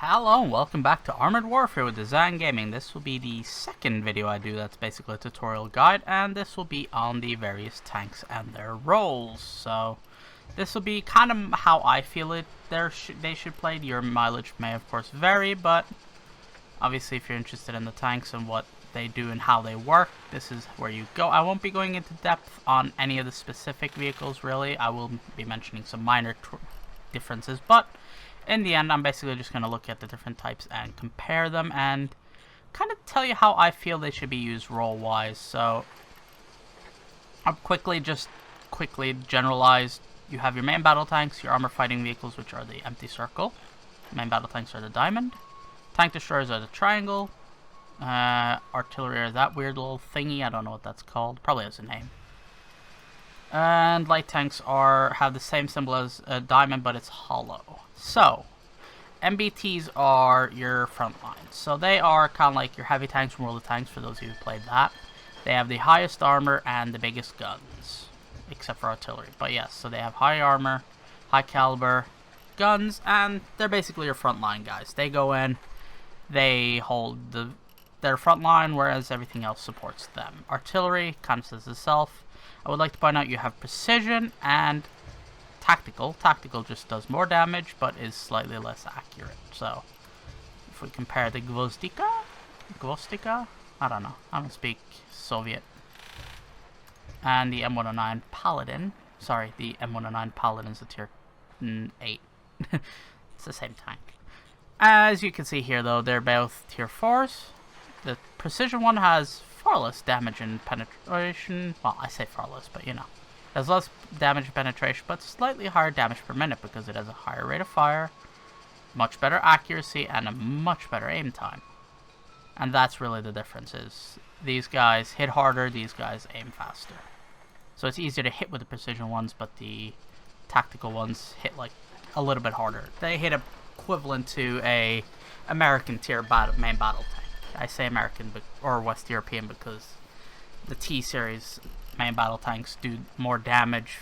Hello and welcome back to Armored Warfare with Design Gaming. This will be the second video I do that's basically a tutorial guide, and this will be on the various tanks and their roles. So this will be kind of how I feel they should play. Your mileage may of course vary, but obviously if you're interested in the tanks and what they do and how they work, this is where you go. I won't be going into depth on any of the specific vehicles really. I will be mentioning some minor differences, but in the end, I'm basically just going to look at the different types and compare them and kind of tell you how I feel they should be used role-wise. So, I'll quickly generalize. You have your main battle tanks, your armor fighting vehicles, which are the empty circle. Main battle tanks are the diamond. Tank destroyers are the triangle. Artillery are that weird little thingy. I don't know what that's called. Probably has a name. And light tanks have the same symbol as a diamond, but it's hollow. So, MBTs are your front lines. So they are kind of like your heavy tanks from World of Tanks, for those of you who played that. They have the highest armor and the biggest guns, except for artillery. But yes, so they have high armor, high caliber guns, and they're basically your front line guys. They go in, they hold their front line, whereas everything else supports them. Artillery kind of says itself. I would like to point out you have precision and tactical. Tactical just does more damage, but is slightly less accurate. So, if we compare the Gvozdika? I don't know. I don't speak Soviet. And the M109 Paladin. Sorry, the M109 Paladin is a tier 8. It's the same tank. As you can see here, though, they're both tier 4s. The precision one has far less damage and penetration. Well, I say far less, but you know. It has less damage and penetration, but slightly higher damage per minute because it has a higher rate of fire, much better accuracy, and a much better aim time. And that's really the difference, is these guys hit harder, these guys aim faster. So it's easier to hit with the precision ones, but the tactical ones hit like a little bit harder. They hit equivalent to a American tier main battle tank. I say American or West European because the T-series main battle tanks do more damage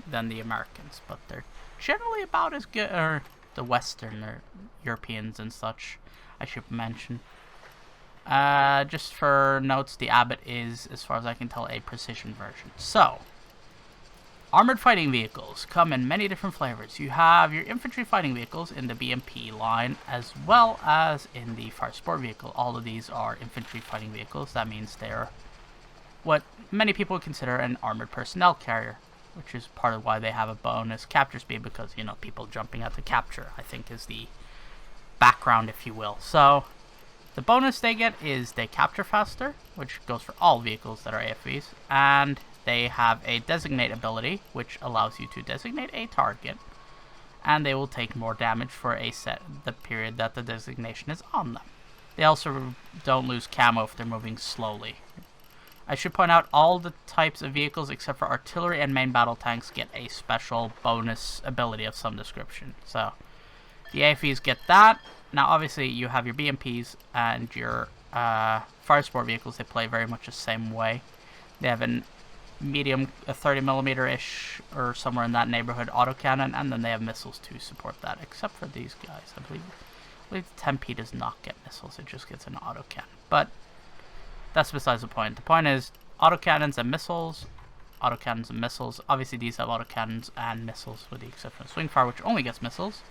than the Americans, but they're generally about as good, or the Western or Europeans and such, I should mention. Just for notes, the Abbott is, as far as I can tell, a precision version. So, armored fighting vehicles come in many different flavors. You have your infantry fighting vehicles in the BMP line, as well as in the fire support vehicle. All of these are infantry fighting vehicles. That means they're what many people would consider an armored personnel carrier, which is part of why they have a bonus capture speed, because, you know, people jumping at the capture, I think, is the background, if you will. So, the bonus they get is they capture faster, which goes for all vehicles that are AFVs, and they have a designate ability, which allows you to designate a target, and they will take more damage for the period that the designation is on them. They also don't lose camo if they're moving slowly. I should point out all the types of vehicles except for artillery and main battle tanks get a special bonus ability of some description. So, the AFVs get that. Now, obviously, you have your BMPs and your fire support vehicles. They play very much the same way. They have a 30mm-ish, or somewhere in that neighborhood, autocannon, and then they have missiles to support that, except for these guys. I believe the 10P does not get missiles, it just gets an autocannon. But that's besides the point. The point is, autocannons and missiles. Autocannons and missiles. Obviously, these have autocannons and missiles, with the exception of Swingfire, which only gets missiles.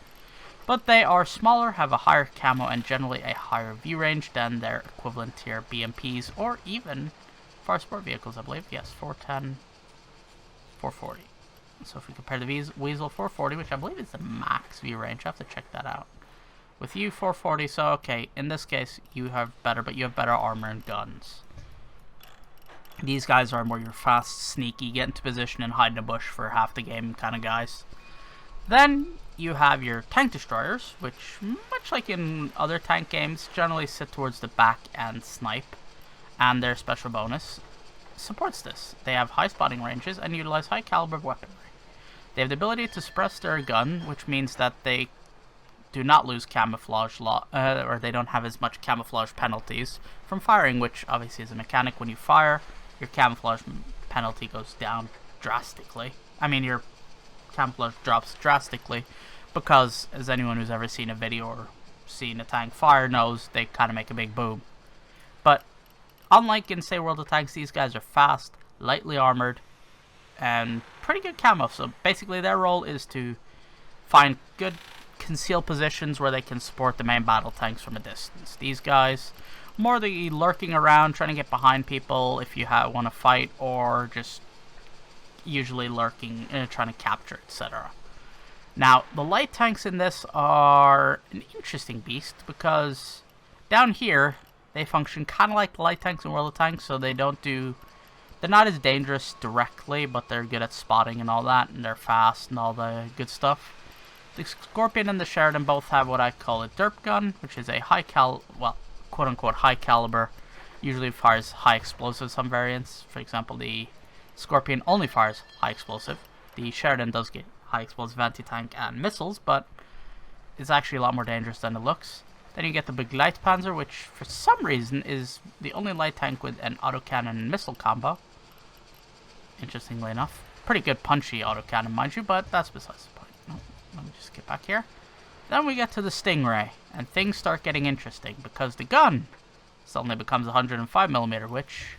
But they are smaller, have a higher camo, and generally a higher view range than their equivalent tier BMPs, or even fire support vehicles, I believe. Yes, 410, 440. So if we compare the Weasel 440, which I believe is the max view range, I have to check that out. With you, 440, so okay, in this case, you have better armor and guns. These guys are more your fast, sneaky, get into position and hide in a bush for half the game kind of guys. Then, you have your tank destroyers, which, much like in other tank games, generally sit towards the back and snipe, and their special bonus supports this. They have high spotting ranges and utilize high caliber weaponry. They have the ability to suppress their gun, which means that they do not lose camouflage or they don't have as much camouflage penalties from firing, which obviously is a mechanic. When you fire, your camouflage penalty goes down drastically. I mean, your camouflage drops drastically because, as anyone who's ever seen a video or seen a tank fire knows they kind of make a big boom. But unlike in, say, World of Tanks, these guys are fast, lightly armored, and pretty good camo. So basically their role is to find good concealed positions where they can support the main battle tanks from a distance. These guys, more the lurking around, trying to get behind people if you want to fight, or just usually lurking, trying to capture, etc. Now, the light tanks in this are an interesting beast, because down here, they function kind of like the light tanks in World of Tanks, so they're not as dangerous directly, but they're good at spotting and all that, and they're fast and all the good stuff. The Scorpion and the Sheridan both have what I call a derp gun, which is a quote-unquote high caliber, usually fires high explosive, some variants. For example, the Scorpion only fires high explosive. The Sheridan does get high explosive anti-tank and missiles, but it's actually a lot more dangerous than it looks. Then you get the Begleitpanzer, which for some reason is the only light tank with an autocannon and missile combo. Interestingly enough. Pretty good punchy autocannon, mind you, but that's besides the point. Let me just get back here. Then we get to the Stingray, and things start getting interesting, because the gun suddenly becomes 105mm, which,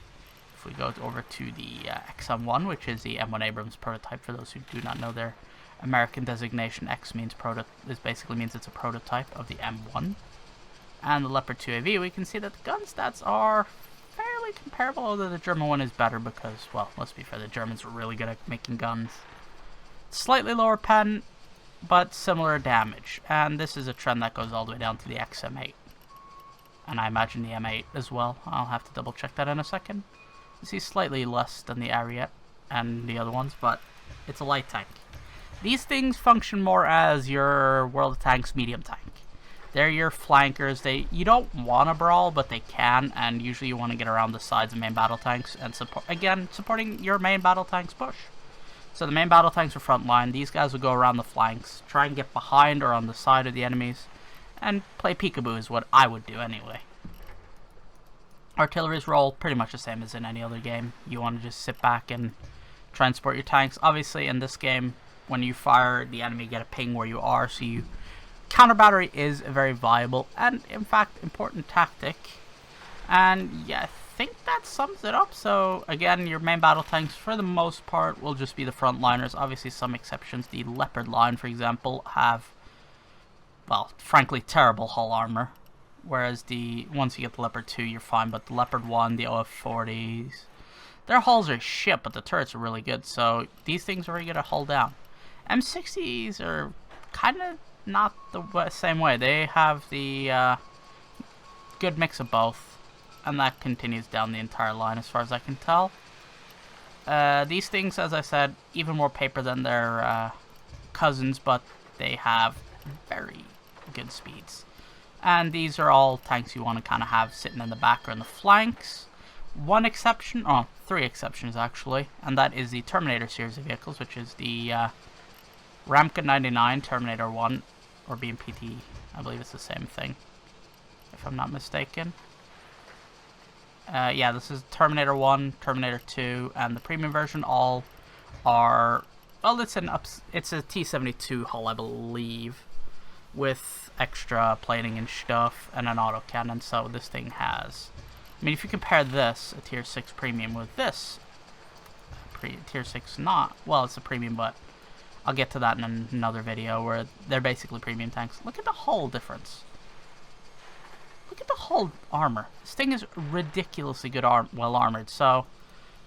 if we go over to the XM1, which is the M1 Abrams prototype, for those who do not know their American designation, X means this basically means it's a prototype of the M1. And the Leopard 2 AV, we can see that the gun stats are fairly comparable, although the German one is better because, well, let's be fair, the Germans are really good at making guns. Slightly lower pen, but similar damage, and this is a trend that goes all the way down to the XM8. And I imagine the M8 as well. I'll have to double check that in a second. You see slightly less than the Ariete and the other ones, but it's a light tank. These things function more as your World of Tanks medium tank. They're your flankers. You don't want to brawl, but they can, and usually you want to get around the sides of main battle tanks and supporting your main battle tank's push. So the main battle tanks are front line. These guys will go around the flanks, try and get behind or on the side of the enemies, and play peekaboo is what I would do anyway. Artillery's role, pretty much the same as in any other game. You want to just sit back and try and support your tanks. Obviously, in this game, when you fire, the enemy get a ping where you are, so counter battery is a very viable and, in fact, important tactic. And yeah, I think that sums it up. So again, your main battle tanks, for the most part, will just be the frontliners. Obviously, some exceptions. The Leopard line, for example, have, well, frankly, terrible hull armor. Whereas once you get the Leopard 2, you're fine. But the Leopard 1, the OF-40s, their hulls are shit, but the turrets are really good. So these things are really good at hull down. M60s are kind of not the same way. They have the good mix of both, and that continues down the entire line as far as I can tell. These things, as I said, even more paper than their cousins, but they have very good speeds. And these are all tanks you want to kind of have sitting in the back or in the flanks. One exception, oh, three exceptions actually, and that is the Terminator series of vehicles, which is the Ramka 99, Terminator 1, or BMPT, I believe it's the same thing, if I'm not mistaken. Yeah, this is Terminator 1, Terminator 2, and the premium version all are, well, it's a T-72 hull, I believe, with extra plating and stuff, and an autocannon, so this thing has, I mean, if you compare this, a Tier 6 premium, with this, Tier 6 not, well, it's a premium, but I'll get to that in another video, where they're basically premium tanks. Look at the hull difference. Look at the hull armor. This thing is ridiculously good, well armored. So,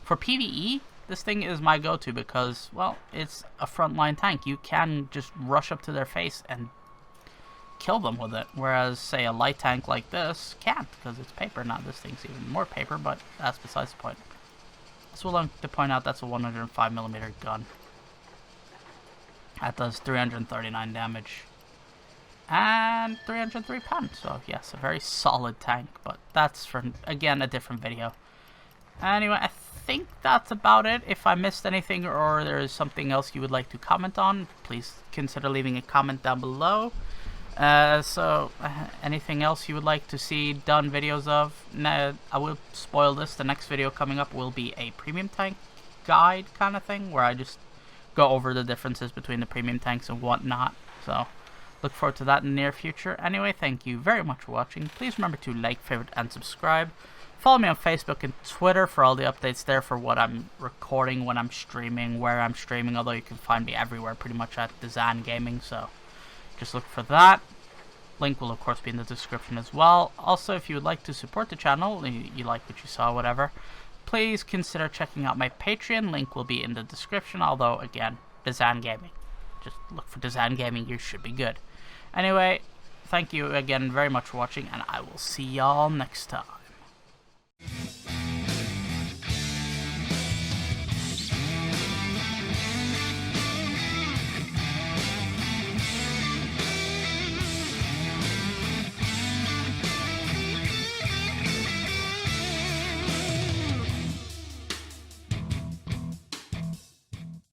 for PvE, this thing is my go-to because, well, it's a frontline tank. You can just rush up to their face and kill them with it. Whereas, say, a light tank like this can't because it's paper. Now, this thing's even more paper, but that's besides the point. So, we'll like to point out that's a 105mm gun. That does 339 damage. And 303 pen. So, yes, a very solid tank. But that's for, again, a different video. Anyway, I think that's about it. If I missed anything or there's something else you would like to comment on, please consider leaving a comment down below. Anything else you would like to see done videos of? I will spoil this. The next video coming up will be a premium tank guide kind of thing, where I just go over the differences between the premium tanks and whatnot. So Look forward to that in the near future. Anyway, thank you very much for watching. Please remember to like, favorite, and subscribe. Follow me on Facebook and Twitter for all the updates there for what I'm recording, when I'm streaming, where I'm streaming, although you can find me everywhere pretty much at Dazan Gaming, so just look for that. Link will of course be in the description as well. Also, if you would like to support the channel, you like what you saw, whatever, please consider checking out my Patreon. Link will be in the description, although again, Dazan Gaming. Just look for Dazan Gaming, you should be good. Anyway, thank you again very much for watching, and I will see y'all next time.